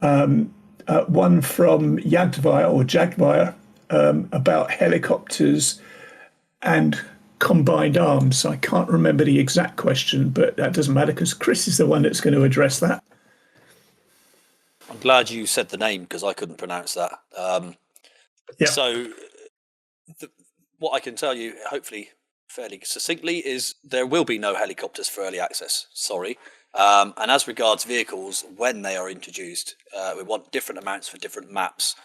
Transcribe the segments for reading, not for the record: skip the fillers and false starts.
one from Jagdwire about helicopters and combined arms. I can't remember the exact question, but that doesn't matter because Chris is the one that's going to address that. I'm glad you said the name because I couldn't pronounce that. Yeah. So, what I can tell you, hopefully fairly succinctly, is there will be no helicopters for early access. Sorry. And as regards vehicles, when they are introduced, we want different amounts for different maps.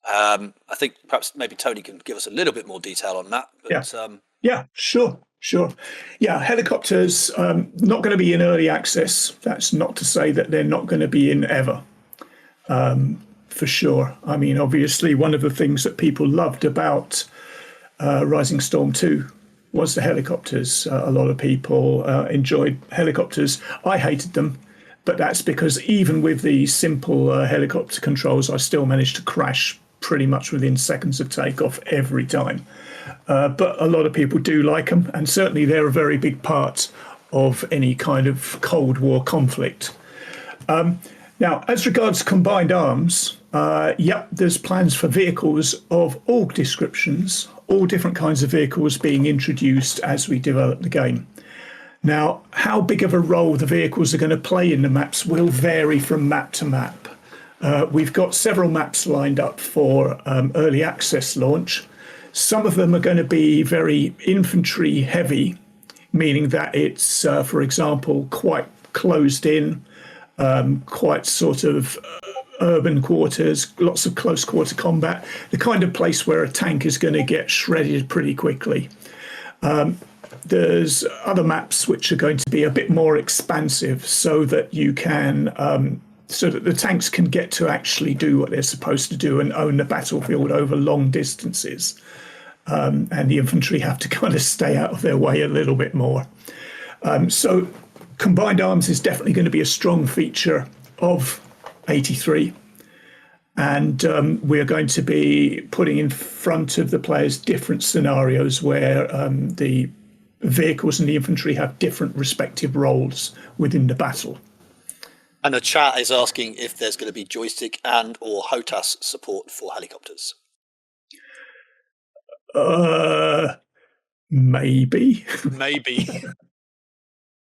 I think perhaps maybe Tony can give us a little bit more detail on that. But, yeah, sure. Yeah, helicopters not going to be in early access. That's not to say that they're not going to be in ever, for sure. I mean, obviously, one of the things that people loved about Rising Storm 2 was the helicopters. A lot of people enjoyed helicopters. I hated them, but that's because even with the simple helicopter controls, I still managed to crash pretty much within seconds of takeoff every time. But a lot of people do like them, and certainly they're a very big part of any kind of Cold War conflict. Now, as regards combined arms, there's plans for vehicles of all descriptions, all different kinds of vehicles being introduced as we develop the game. Now, how big of a role the vehicles are going to play in the maps will vary from map to map. We've got several maps lined up for early access launch. Some of them are going to be very infantry heavy, meaning that it's, for example, quite closed in, quite sort of urban quarters, lots of close quarter combat, the kind of place where a tank is going to get shredded pretty quickly. There's other maps which are going to be a bit more expansive so that you can so that the tanks can get to actually do what they're supposed to do and own the battlefield over long distances. And the infantry have to kind of stay out of their way a little bit more. So combined arms is definitely going to be a strong feature of 83. And we're going to be putting in front of the players different scenarios where the vehicles and the infantry have different respective roles within the battle. And the chat is asking if there's going to be joystick and or HOTAS support for helicopters. Maybe. Maybe.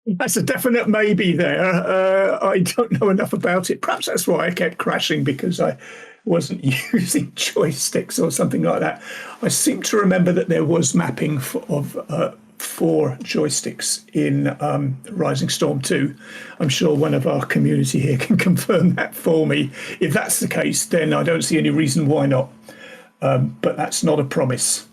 That's a definite maybe there. I don't know enough about it. Perhaps that's why I kept crashing, because I wasn't using joysticks or something like that. I seem to remember that there was mapping of 4 joysticks in Rising Storm 2. I'm sure one of our community here can confirm that for me. If that's the case, then I don't see any reason why not. But that's not a promise.